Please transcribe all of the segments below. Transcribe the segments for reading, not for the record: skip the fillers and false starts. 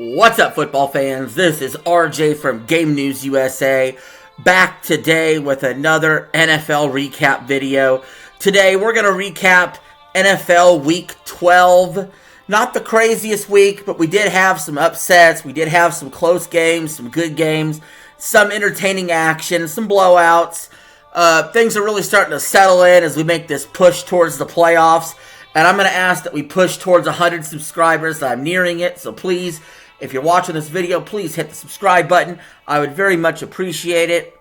What's up, football fans? This is RJ from Game News USA, back today with another NFL recap video. Today, we're going to recap NFL Week 12. Not the craziest week, but we did have some upsets. We did have some close games, some good games, some entertaining action, some blowouts. Things are really starting to settle in as we make this push towards the playoffs. And I'm going to ask that we push towards 100 subscribers. I'm nearing it, so please, if you're watching this video, please hit the subscribe button. I would very much appreciate it.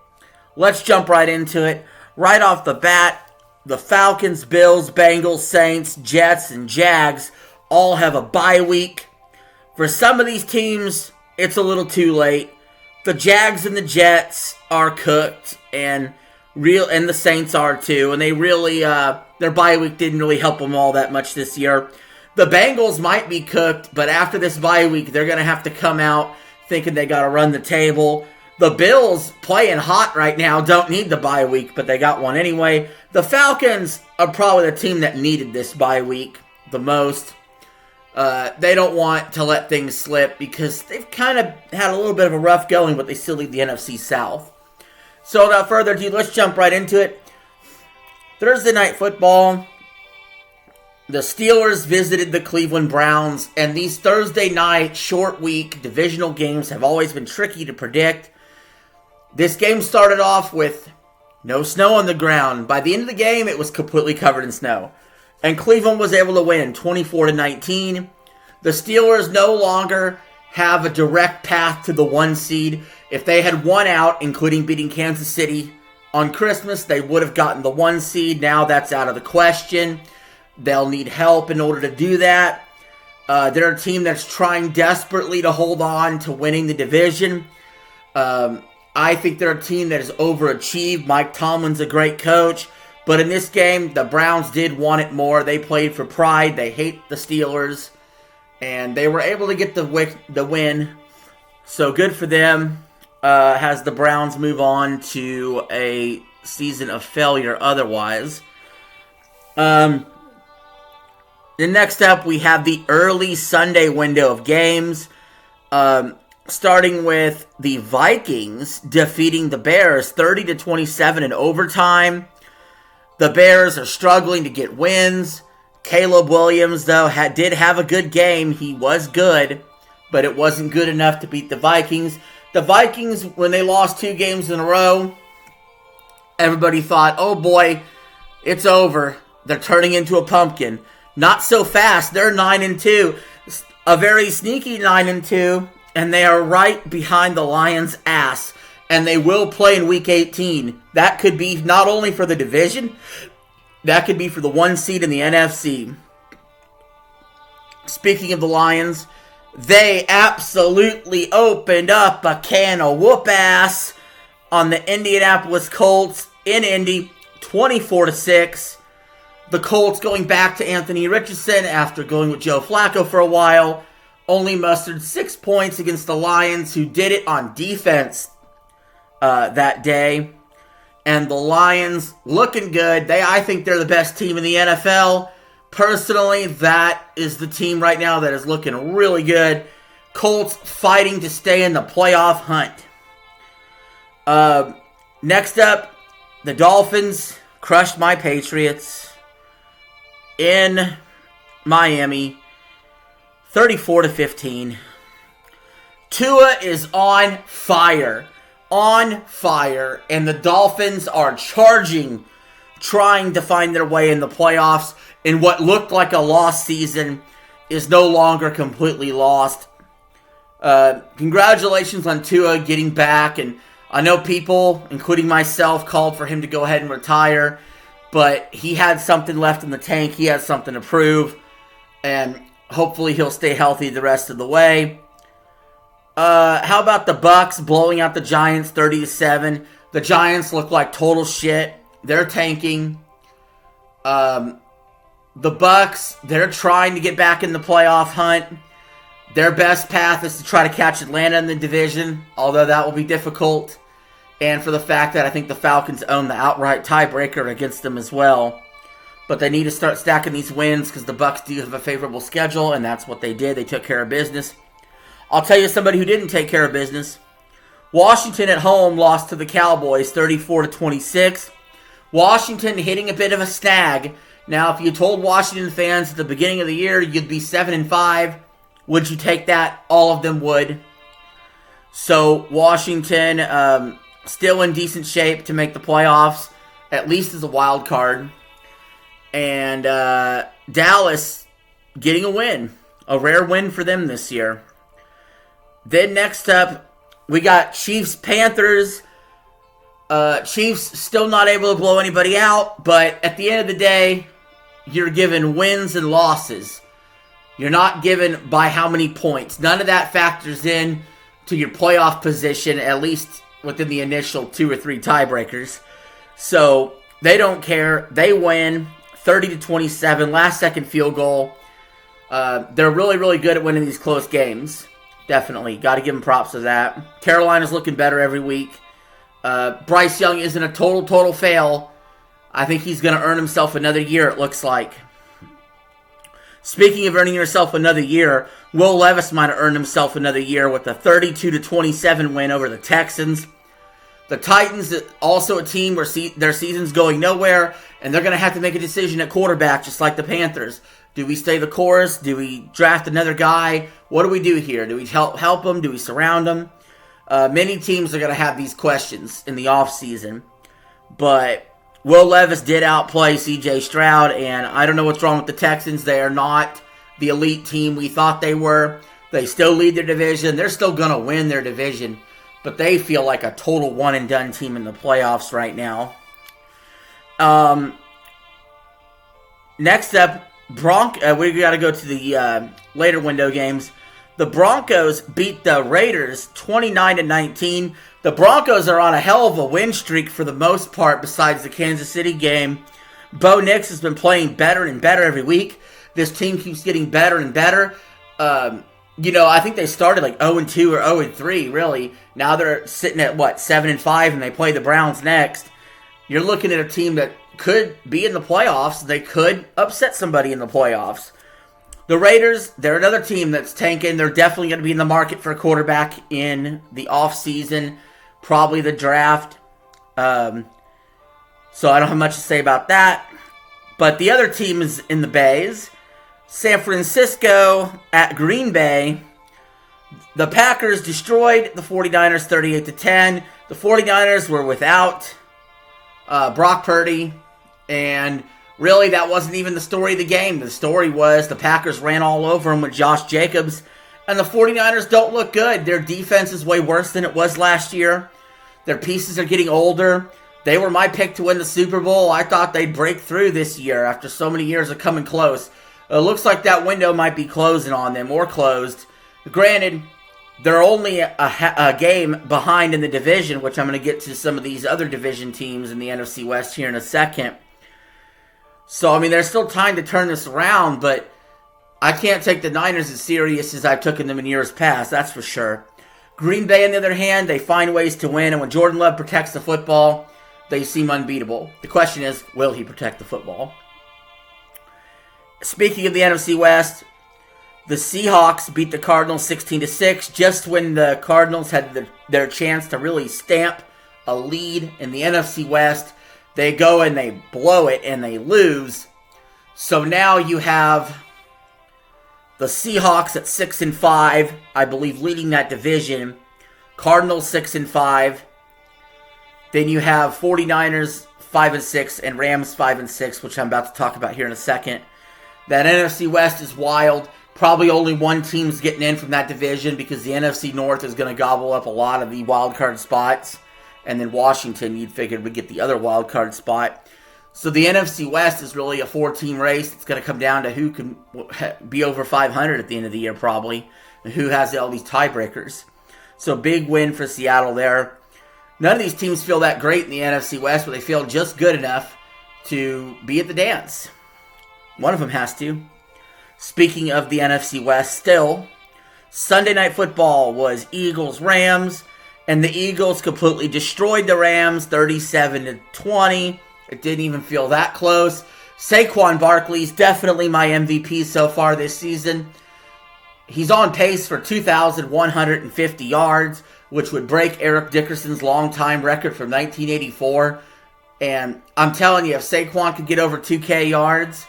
Let's jump right into it. Right off the bat, the Falcons, Bills, Bengals, Saints, Jets, and Jags all have a bye week. For some of these teams, it's a little too late. The Jags and the Jets are cooked, and the Saints are too, and they really their bye week didn't really help them all that much this year. The Bengals might be cooked, but after this bye week, they're going to have to come out thinking they got to run the table. The Bills, playing hot right now, don't need the bye week, but they got one anyway. The Falcons are probably the team that needed this bye week the most. They don't want to let things slip because they've kind of had a little bit of a rough going, but they still lead the NFC South. So without further ado, let's jump right into it. Thursday Night Football. The Steelers visited the Cleveland Browns, and these Thursday night short week divisional games have always been tricky to predict. This game started off with no snow on the ground. By the end of the game, it was completely covered in snow. And Cleveland was able to win 24-19. The Steelers no longer have a direct path to the 1 seed. If they had won out, including beating Kansas City on Christmas, they would have gotten the 1 seed. Now that's out of the question. They'll need help in order to do that. They're a team that's trying desperately to hold on to winning the division. I think they're a team that has overachieved. Mike Tomlin's a great coach. But in this game, the Browns did want it more. They played for pride. They hate the Steelers. And they were able to get the win. So good for them. As the Browns move on to a season of failure otherwise. Then next up, we have the early Sunday window of games. Starting with the Vikings defeating the Bears 30-27 in overtime. The Bears are struggling to get wins. Caleb Williams, though, did have a good game. He was good, but it wasn't good enough to beat the Vikings. The Vikings, when they lost 2 games in a row, everybody thought, oh boy, it's over. They're turning into a pumpkin. Not so fast. They're 9-2. A very sneaky 9-2. And they are right behind the Lions' ass. And they will play in Week 18. That could be not only for the division, that could be for the 1 seed in the NFC. Speaking of the Lions, they absolutely opened up a can of whoop-ass on the Indianapolis Colts in Indy, 24-6. The Colts, going back to Anthony Richardson after going with Joe Flacco for a while, only mustered 6 points against the Lions, who did it on defense that day. And the Lions looking good. I think they're the best team in the NFL. Personally, that is the team right now that is looking really good. Colts fighting to stay in the playoff hunt. Next up, the Dolphins crushed my Patriots in Miami, 34-15. Tua is on fire, and the Dolphins are charging, trying to find their way in the playoffs. And what looked like a lost season is no longer completely lost. Congratulations on Tua getting back, and I know people, including myself, called for him to go ahead and retire. But he had something left in the tank. He has something to prove. And hopefully he'll stay healthy the rest of the way. How about the Bucs blowing out the Giants 30-7? The Giants look like total shit. They're tanking. The Bucs, they're trying to get back in the playoff hunt. Their best path is to try to catch Atlanta in the division, although that will be difficult. And for the fact that I think the Falcons own the outright tiebreaker against them as well. But they need to start stacking these wins because the Bucs do have a favorable schedule, and that's what they did. They took care of business. I'll tell you somebody who didn't take care of business. Washington at home lost to the Cowboys 34-26. Washington hitting a bit of a snag. Now, if you told Washington fans at the beginning of the year you'd be 7-5, would you take that? All of them would. So Washington still in decent shape to make the playoffs, at least as a wild card. And Dallas getting a win. A rare win for them this year. Then next up, we got Chiefs-Panthers. Chiefs still not able to blow anybody out, but at the end of the day, you're given wins and losses. You're not given by how many points. None of that factors in to your playoff position, at least within the initial 2 or 3 tiebreakers. So they don't care. They win 30-27, last second field goal. They're really, really good at winning these close games. Definitely. Got to give them props to that. Carolina's looking better every week. Bryce Young isn't a total fail. I think he's going to earn himself another year, it looks like. Speaking of earning yourself another year, Will Levis might have earned himself another year with a 32-27 win over the Texans. The Titans, also a team where their season's going nowhere, and they're going to have to make a decision at quarterback, just like the Panthers. Do we stay the course? Do we draft another guy? What do we do here? Do we help them? Do we surround them? Many teams are going to have these questions in the offseason. But Will Levis did outplay C.J. Stroud, and I don't know what's wrong with the Texans. They are not the elite team we thought they were. They still lead their division. They're still going to win their division. But they feel like a total one-and-done team in the playoffs right now. Next up, we got to go to the later window games. The Broncos beat the Raiders 29-19. The Broncos are on a hell of a win streak for the most part besides the Kansas City game. Bo Nix has been playing better and better every week. This team keeps getting better and better. I think they started like 0-2 or 0-3, really. Now they're sitting at, 7-5, and they play the Browns next. You're looking at a team that could be in the playoffs. They could upset somebody in the playoffs. The Raiders, they're another team that's tanking. They're definitely going to be in the market for a quarterback in the offseason, probably the draft. So I don't have much to say about that. But the other team is in the Bays. San Francisco at Green Bay. The Packers destroyed the 49ers 38-10. The 49ers were without Brock Purdy, and really that wasn't even the story of the game. The story was the Packers ran all over them with Josh Jacobs, and the 49ers don't look good. Their defense is way worse than it was last year. Their pieces are getting older. They were my pick to win the Super Bowl. I thought they'd break through this year after so many years of coming close. It looks like that window might be closing on them, or closed. Granted, they're only a game behind in the division, which I'm going to get to some of these other division teams in the NFC West here in a second. So, there's still time to turn this around, but I can't take the Niners as serious as I've taken them in years past, that's for sure. Green Bay, on the other hand, they find ways to win, and when Jordan Love protects the football, they seem unbeatable. The question is, will he protect the football? Speaking of the NFC West, the Seahawks beat the Cardinals 16-6, just when the Cardinals had their chance to really stamp a lead in the NFC West. They go and they blow it and they lose. So now you have the Seahawks at 6-5, I believe, leading that division. Cardinals 6-5. Then you have 49ers 5-6 and Rams 5-6, which I'm about to talk about here in a second. That NFC West is wild. Probably only one team's getting in from that division because the NFC North is going to gobble up a lot of the wild card spots. And then Washington, you'd figure, would get the other wild card spot. So the NFC West is really a 4-team race. It's going to come down to who can be over 500 at the end of the year, probably, and who has all these tiebreakers. So big win for Seattle there. None of these teams feel that great in the NFC West, but they feel just good enough to be at the dance. One of them has to. Speaking of the NFC West still, Sunday Night Football was Eagles-Rams, and the Eagles completely destroyed the Rams 37-20. It didn't even feel that close. Saquon Barkley's definitely my MVP so far this season. He's on pace for 2,150 yards, which would break Eric Dickerson's longtime record from 1984. And I'm telling you, if Saquon could get over 2K yards,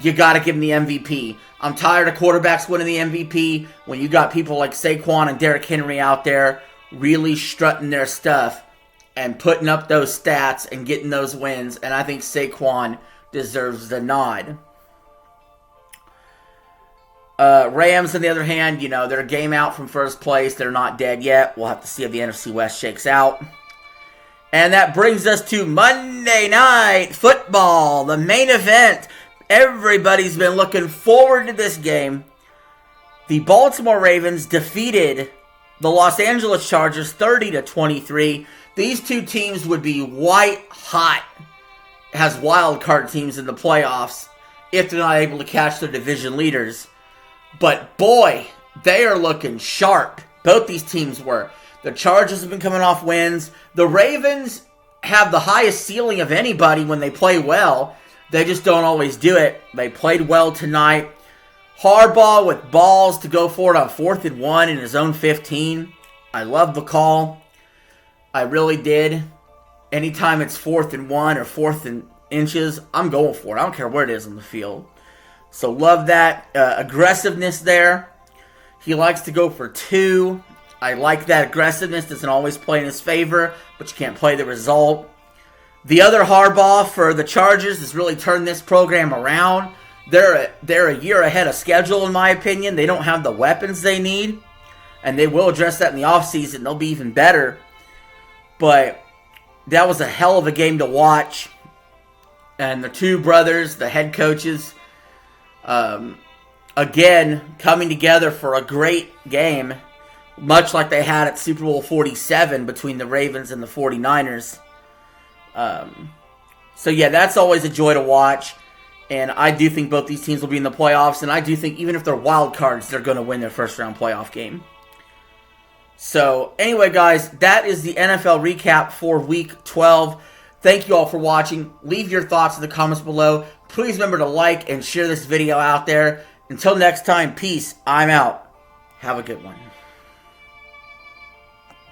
you got to give him the MVP. I'm tired of quarterbacks winning the MVP when you got people like Saquon and Derrick Henry out there really strutting their stuff and putting up those stats and getting those wins. And I think Saquon deserves the nod. Rams, on the other hand, they're a game out from first place. They're not dead yet. We'll have to see how the NFC West shakes out. And that brings us to Monday Night Football, the main event. Everybody's been looking forward to this game. The Baltimore Ravens defeated the Los Angeles Chargers 30-23. These two teams would be white hot as wild card teams in the playoffs if they're not able to catch their division leaders. But boy, they are looking sharp. Both these teams were. The Chargers have been coming off wins. The Ravens have the highest ceiling of anybody when they play well. They just don't always do it. They played well tonight. Harbaugh with balls to go for it on 4th and 1 in his own 15. I love the call. I really did. Anytime it's 4th and 1 or 4th and inches, I'm going for it. I don't care where it is on the field. So love that aggressiveness there. He likes to go for 2. I like that aggressiveness. Doesn't always play in his favor, but you can't play the result. The other Harbaugh for the Chargers has really turned this program around. They're a year ahead of schedule, in my opinion. They don't have the weapons they need, and they will address that in the offseason. They'll be even better. But that was a hell of a game to watch. And the two brothers, the head coaches, again, coming together for a great game, much like they had at Super Bowl 47 between the Ravens and the 49ers. So yeah, that's always a joy to watch. And I do think both these teams will be in the playoffs. And I do think even if they're wild cards, they're going to win their first round playoff game. So anyway, guys, that is the NFL recap for Week 12. Thank you all for watching. Leave your thoughts in the comments below. Please remember to like and share this video out there. Until next time, peace. I'm out. Have a good one.